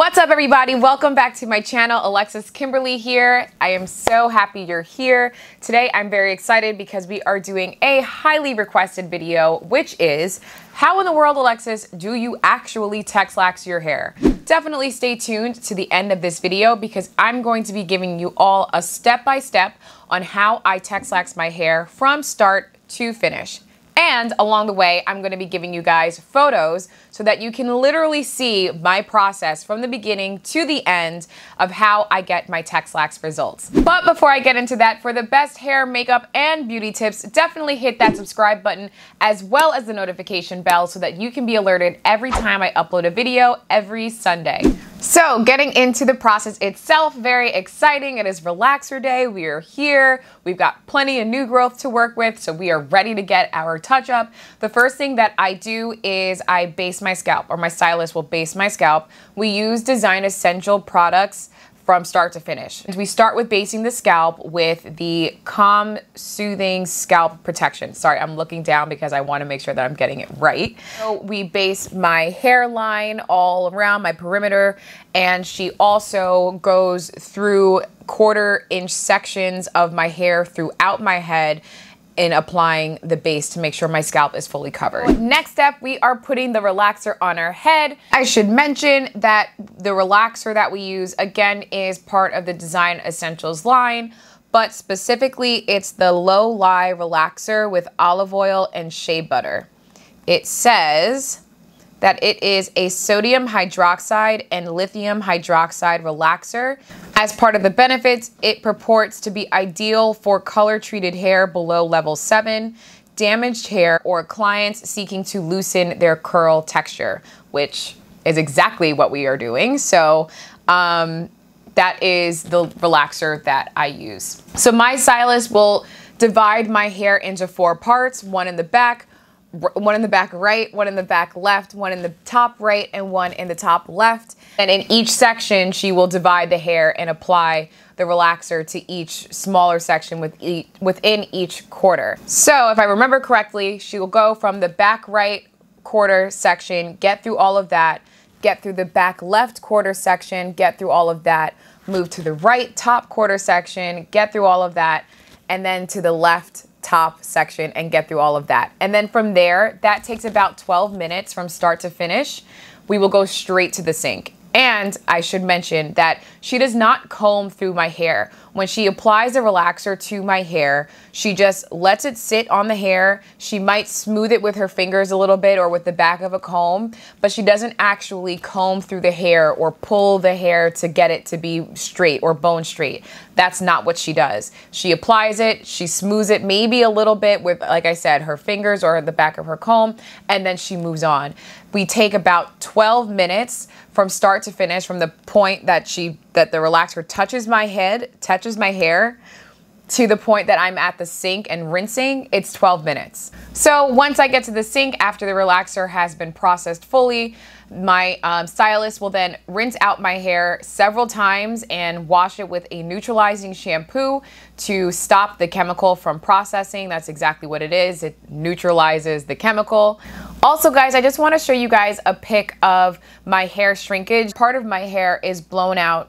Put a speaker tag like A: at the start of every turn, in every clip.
A: What's up, everybody? Welcome back to my channel. Alexis Kimberly here. I am so happy you're here. Today I'm very excited because we are doing a highly requested video, which is how in the world, Alexis, do you actually texlax your hair? Definitely stay tuned to the end of this video because I'm going to be giving you all a step-by-step on how I texlax my hair from start to finish. And along the way, I'm going to be giving you guys photos so that you can literally see my process from the beginning to the end of how I get my texlax results. But before I get into that, for the best hair, makeup, and beauty tips, definitely hit that subscribe button as well as the notification bell so that you can be alerted every time I upload a video every Sunday. So getting into the process itself, very exciting. It is relaxer day. We are here. We've got plenty of new growth to work with, so we are ready to get our touch up. The first thing that I do is I base my scalp, or my stylist will base my scalp. We use Design Essential products from start to finish. We start with basing the scalp with the Calm Soothing Scalp Protection. Sorry, I'm looking down because I want to make sure that I'm getting it right. So we base my hairline all around my perimeter, and she also goes through 1/4 inch sections of my hair throughout my head in applying the base to make sure my scalp is fully covered. Next step, we are putting the relaxer on our head. I should mention that the relaxer that we use, again, is part of the Design Essentials line, but specifically it's the Low Lie Relaxer with olive oil and shea butter. It says that it is a sodium hydroxide and lithium hydroxide relaxer. As part of the benefits, it purports to be ideal for color-treated hair below level 7, damaged hair, or clients seeking to loosen their curl texture, which is exactly what we are doing. So that is the relaxer that I use. So my stylist will divide my hair into 4 parts, one in the back right, one in the back left, one in the top right, and one in the top left. And in each section, she will divide the hair and apply the relaxer to each smaller section within each quarter. So if I remember correctly, she will go from the back right quarter section, get through all of that, get through the back left quarter section, get through all of that, move to the right top quarter section, get through all of that, and then to the left top section and get through all of that. And then from there, that takes about 12 minutes from start to finish. We will go straight to the sink. And I should mention that she does not comb through my hair. When she applies a relaxer to my hair, she just lets it sit on the hair. She might smooth it with her fingers a little bit or with the back of a comb, but she doesn't actually comb through the hair or pull the hair to get it to be straight or bone straight. That's not what she does. She applies it, she smooths it maybe a little bit with, like I said, her fingers or the back of her comb, and then she moves on. We take about 12 minutes from start to finish, from the point that the relaxer touches my head, touches my hair, to the point that I'm at the sink and rinsing. It's 12 minutes. So once I get to the sink, after the relaxer has been processed fully, my stylist will then rinse out my hair several times and wash it with a neutralizing shampoo to stop the chemical from processing. That's exactly what it is. It neutralizes the chemical. Also, guys, I just want to show you guys a pic of my hair shrinkage. Part of my hair is blown out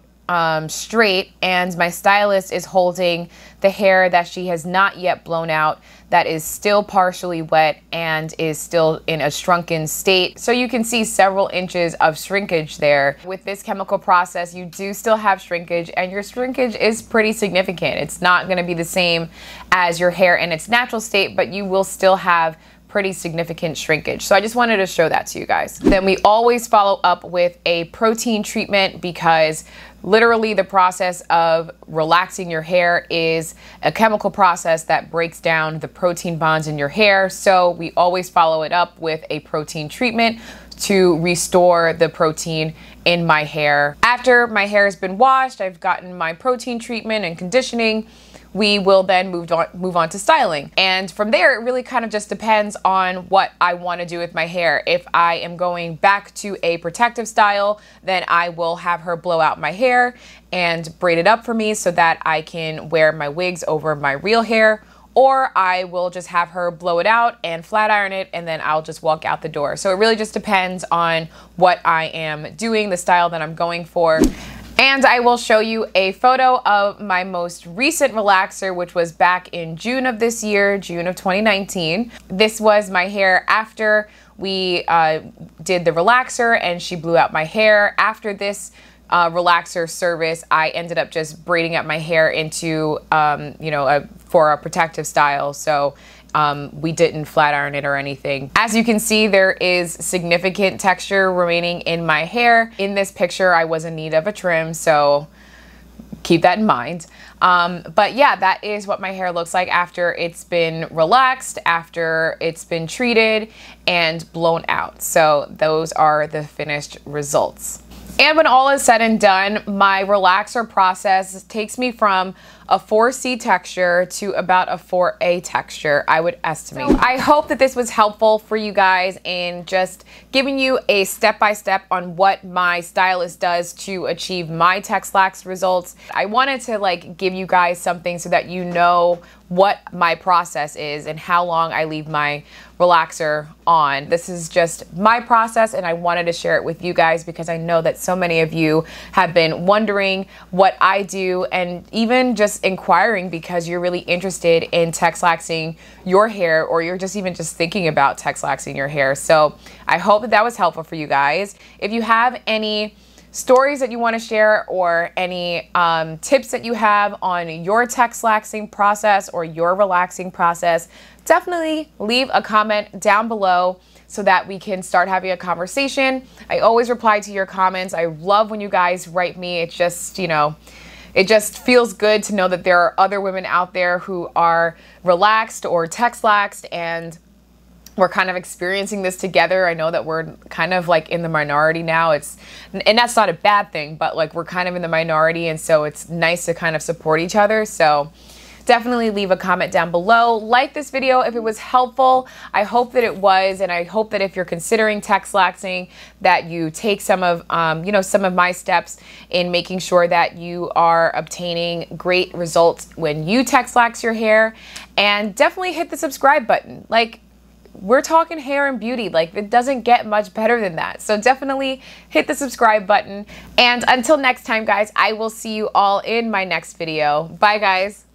A: straight, and my stylist is holding the hair that she has not yet blown out, that is still partially wet and is still in a shrunken state. So you can see several inches of shrinkage there. With this chemical process, you do still have shrinkage, and your shrinkage is pretty significant. It's not going to be the same as your hair in its natural state, but you will still have pretty significant shrinkage. So I just wanted to show that to you guys. Then we always follow up with a protein treatment because literally the process of relaxing your hair is a chemical process that breaks down the protein bonds in your hair. So we always follow it up with a protein treatment to restore the protein in my hair. After my hair has been washed, I've gotten my protein treatment and conditioning, we will then move on to styling. And from there, it really kind of just depends on what I want to do with my hair. If I am going back to a protective style, then I will have her blow out my hair and braid it up for me so that I can wear my wigs over my real hair. or I will just have her blow it out and flat iron it, and then I'll just walk out the door. So it really just depends on what I am doing, the style that I'm going for. And I will show you a photo of my most recent relaxer, which was back in June of this year, June of 2019. This was my hair after we did the relaxer and she blew out my hair. After this relaxer service, I ended up just braiding up my hair into, you know, for a protective style. So we didn't flat iron it or anything. As you can see, there is significant texture remaining in my hair. In this picture, I was in need of a trim, so keep that in mind. But yeah, that is what my hair looks like after it's been relaxed, after it's been treated and blown out. So those are the finished results. And when all is said and done, my relaxer process takes me from a 4C texture to about a 4A texture, I would estimate. So I hope that this was helpful for you guys in just giving you a step-by-step on what my stylist does to achieve my Texlax results. I wanted to like give you guys something so that you know what my process is and how long I leave my relaxer on. This is just my process, and I wanted to share it with you guys because I know that so many of you have been wondering what I do, and even just inquiring because you're really interested in texlaxing your hair, or you're just even just thinking about texlaxing your hair. So I hope that that was helpful for you guys. If you have any stories that you want to share, or any tips that you have on your texlaxing process or your relaxing process, definitely leave a comment down below so that we can start having a conversation. I always reply to your comments. I love when you guys write me. It's just, you know, it just feels good to know that there are other women out there who are relaxed or texlaxed, and we're kind of experiencing this together. I know that we're kind of like in the minority now. And that's not a bad thing, but like we're kind of in the minority, and so it's nice to kind of support each other. So definitely leave a comment down below. Like this video if it was helpful. I hope that it was, and I hope that if you're considering texlaxing, that you take some of, you know, some of my steps in making sure that you are obtaining great results when you texlax your hair. And definitely hit the subscribe button. Like, we're talking hair and beauty, like it doesn't get much better than that. So definitely hit the subscribe button. And until next time, guys, I will see you all in my next video. Bye, guys.